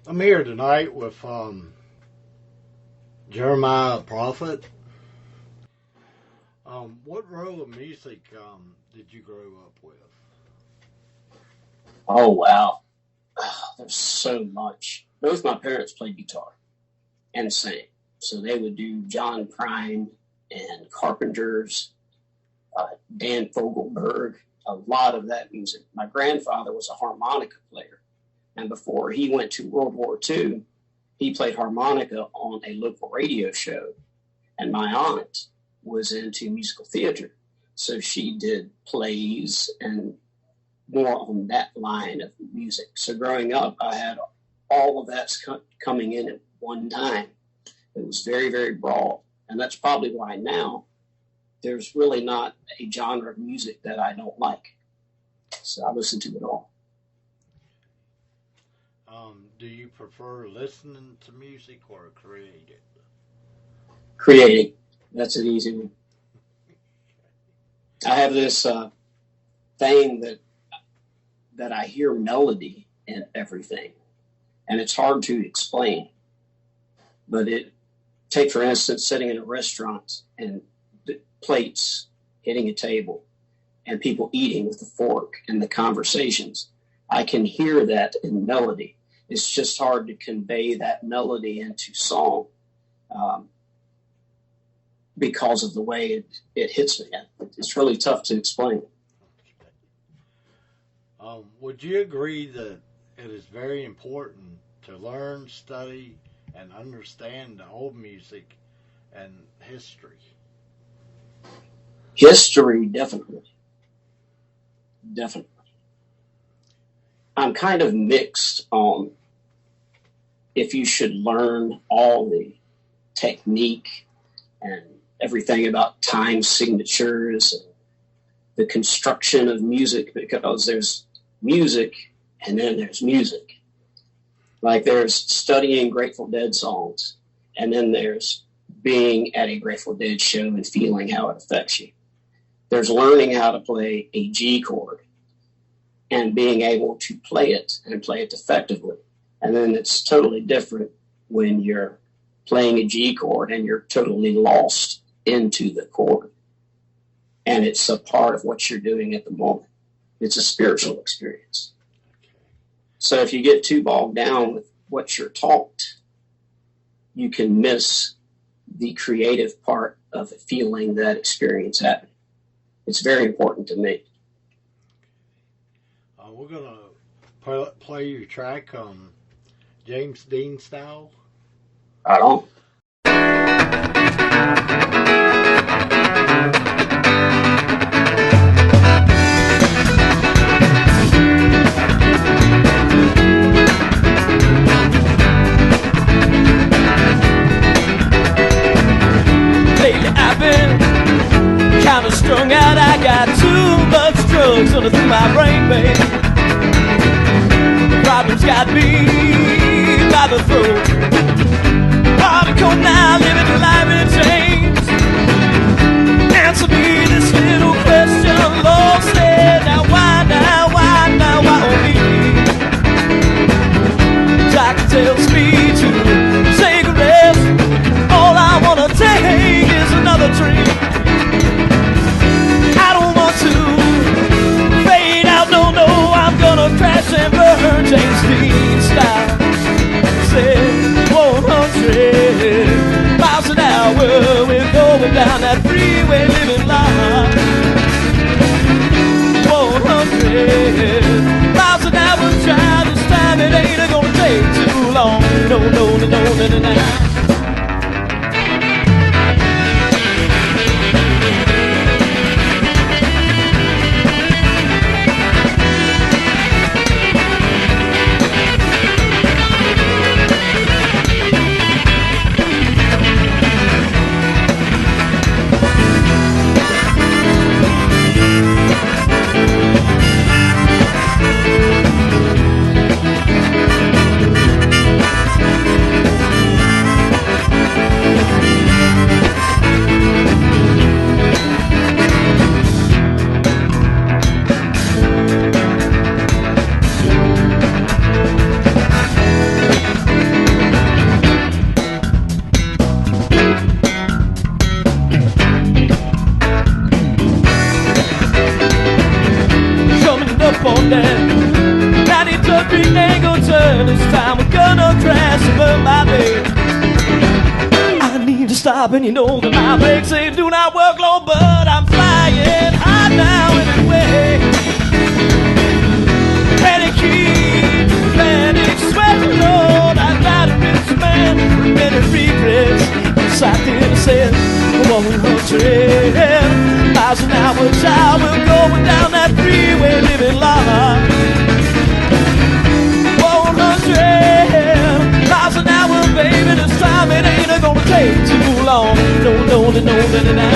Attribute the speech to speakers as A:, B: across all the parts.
A: I'm here tonight with Jeremiah Prophett. What role of music did you grow up with?
B: Oh, wow. There's so much. Both my parents played guitar and sang. So they would do John Prine and Carpenters, Dan Fogelberg, a lot of that music. My grandfather was a harmonica player. And before he went to World War II, he played harmonica on a local radio show. And my aunt was into musical theater. So she did plays and more on that line of music. So growing up, I had all of that coming in at one time. It was very, very broad. And that's probably why now there's really not a genre of music that I don't like. So I listen to it all.
A: Do you prefer listening to music or creating it?
B: Creating. That's an easy one. I have this thing that I hear melody in everything, and it's hard to explain. But take, for instance, sitting in a restaurant and the plates hitting a table and people eating with a fork and the conversations. I can hear that in melody. It's just hard to convey that melody into song because of the way it hits me. It's really tough to explain.
A: Would you agree that it is very important to learn, study, and understand the old music and history?
B: History, definitely. Definitely. I'm kind of mixed on if you should learn all the technique and everything about time signatures and the construction of music, because there's music and then there's music. Like there's studying Grateful Dead songs, and then there's being at a Grateful Dead show and feeling how it affects you. There's learning how to play a G chord and being able to play it and play it effectively. And then it's totally different when you're playing a G chord and you're totally lost into the chord. And it's a part of what you're doing at the moment. It's a spiritual experience. So if you get too bogged down with what you're taught, you can miss the creative part of feeling that experience happening. It's very important to me.
A: We're going to play your track James Dean style.
B: I don't.
C: Lately I've been kind of strung out. I got too much drugs running through my brain, babe. Problems got me by the throat. Hardcore now, living a life in chains. Answer me this little question, Lord said. Now why on me? Doctor tells me to take a rest. All I wanna take is another drink. I don't want to fade out, no, I'm gonna crash and burn James Dean style. Said 100 miles an hour, we're going down that freeway living life. 100 miles an hour, child, this time it ain't gonna take too long. No. ain't gonna turn this time. We're gonna crash and burn my day. I need to stop, and you know that my brakes say do not work, Lord, but I'm flying high now anyway. Panic keep, panic sweat, Lord, I'm not a rich man with many regrets. Yes, I did say 100 miles an hour, child, we're going down that freeway, living large. 100 miles an hour, baby, this time it ain't gonna take too long. No, no, no, no, no, no, no.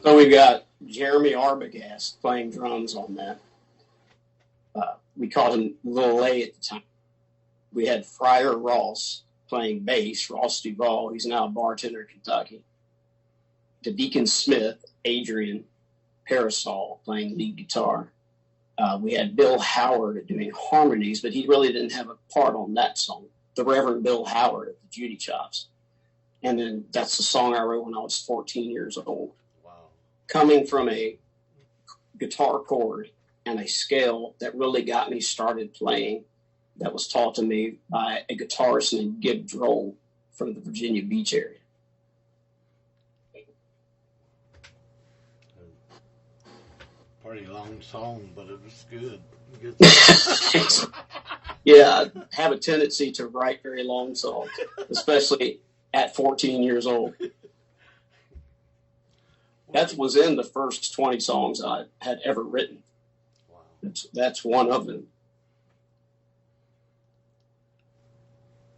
B: So we've got Jeremy Arbogast playing drums on that. We called him Lil A at the time. We had Friar Ross playing bass, Ross Duvall. He's now a bartender in Kentucky. To Deacon Smith, Adrian Parasol playing lead guitar. We had Bill Howard doing harmonies, but he really didn't have a part on that song. The Reverend Bill Howard of the Judy Chops. And then that's the song I wrote when I was 14 years old.
A: Wow.
B: Coming from a guitar chord and a scale that really got me started playing, that was taught to me by a guitarist named Gib Droll from the Virginia Beach area.
A: Pretty long song, but it was good.
B: Yeah, I have a tendency to write very long songs, especially at 14 years old. That was in the first 20 songs I had ever written.
A: Wow.
B: That's one of them.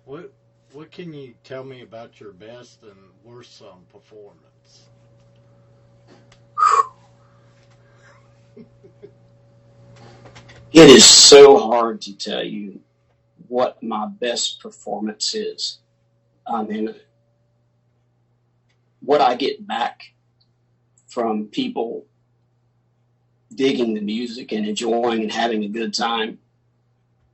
A: What can you tell me about your best and worst performance?
B: It is so hard to tell you what my best performance is. I mean, what I get back from people digging the music and enjoying and having a good time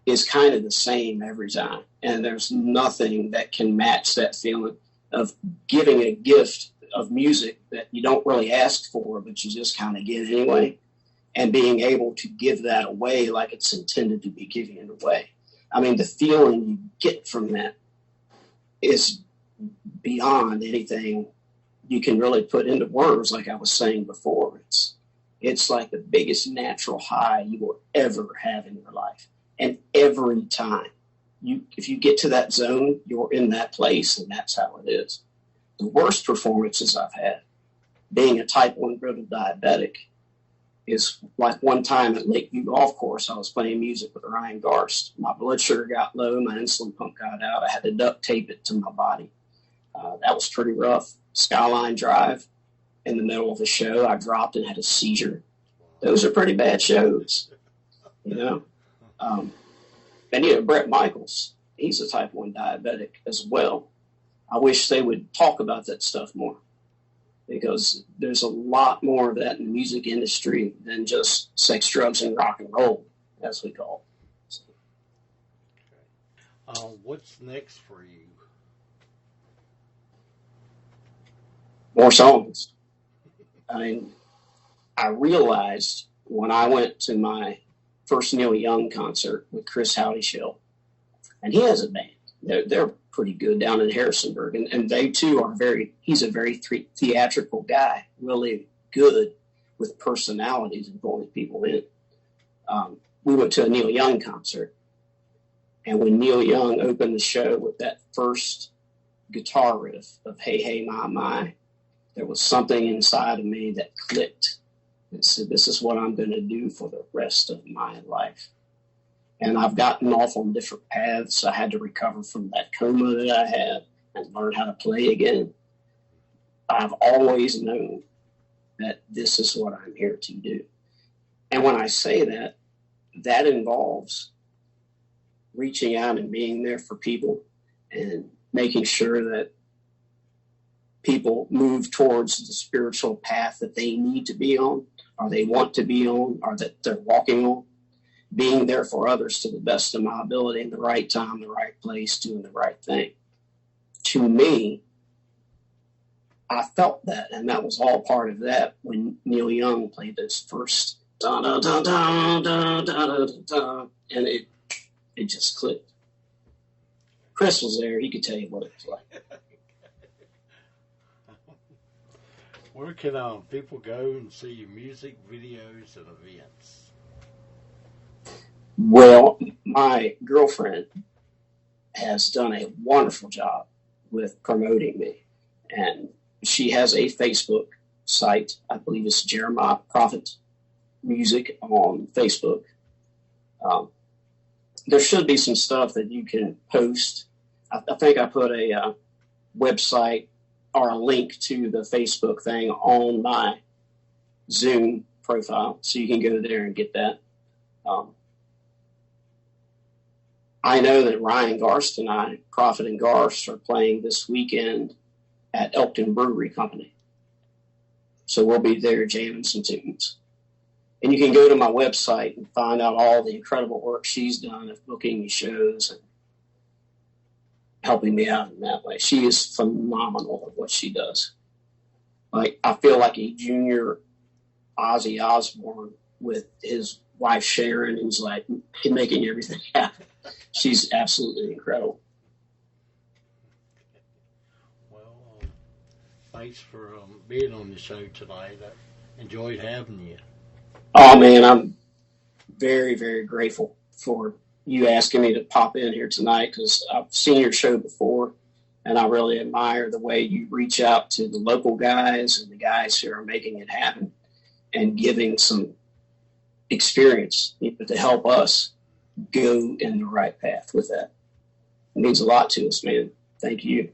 B: is kind of the same every time. And there's nothing that can match that feeling of giving a gift of music that you don't really ask for, but you just kind of get anyway. And being able to give that away like it's intended to be giving it away. I mean, the feeling you get from that is beyond anything you can really put into words, like I was saying before. It's like the biggest natural high you will ever have in your life. And every time, if you get to that zone, you're in that place, and that's how it is. The worst performances I've had, being a type 1 brittle diabetic, is like one time at Lakeview Golf Course, I was playing music with Ryan Garst. My blood sugar got low, my insulin pump got out. I had to duct tape it to my body. That was pretty rough. Skyline Drive, in the middle of the show, I dropped and had a seizure. Those are pretty bad shows, you know. And Brett Michaels, he's a type 1 diabetic as well. I wish they would talk about that stuff more. because there's a lot more of that in the music industry than just sex, drugs, and rock and roll, as we call it. So.
A: What's next for you?
B: More songs. I mean, I realized when I went to my first Neil Young concert with Chris Howdy-Shell, and he has a band. They're pretty good down in Harrisonburg, and they too are he's a very theatrical guy, really good with personalities and pulling people in. We went to a Neil Young concert, and when Neil Young opened the show with that first guitar riff of Hey, Hey, My, My, there was something inside of me that clicked and said, this is what I'm going to do for the rest of my life. And I've gotten off on different paths. I had to recover from that coma that I had and learn how to play again. I've always known that this is what I'm here to do. And when I say that, that involves reaching out and being there for people and making sure that people move towards the spiritual path that they need to be on, or they want to be on, or that they're walking on. Being there for others to the best of my ability in the right time, the right place, doing the right thing. To me, I felt that, and that was all part of that when Neil Young played this first da da da da da da da da, and it just clicked. Chris was there; he could tell you what it was like.
A: Where can people go and see your music, videos, and events?
B: Well, my girlfriend has done a wonderful job with promoting me, and she has a Facebook site. I believe it's Jeremiah Prophett Music on Facebook. There should be some stuff that you can post. I think I put a website or a link to the Facebook thing on my Zoom profile, so you can go there and get that. I know that Ryan Garst and I, Prophett and Garst, are playing this weekend at Elkton Brewery Company. So we'll be there jamming some tunes. And you can go to my website and find out all the incredible work she's done of booking me shows and helping me out in that way. She is phenomenal at what she does. Like, I feel like a junior Ozzy Osbourne with his wife Sharon, who's like making everything happen. She's absolutely incredible.
A: Well, thanks for being on the show tonight. I enjoyed having you.
B: Oh, man, I'm very, very grateful for you asking me to pop in here tonight, because I've seen your show before, and I really admire the way you reach out to the local guys and the guys who are making it happen and giving some experience to help us go in the right path with that. It means a lot to us, man. Thank you.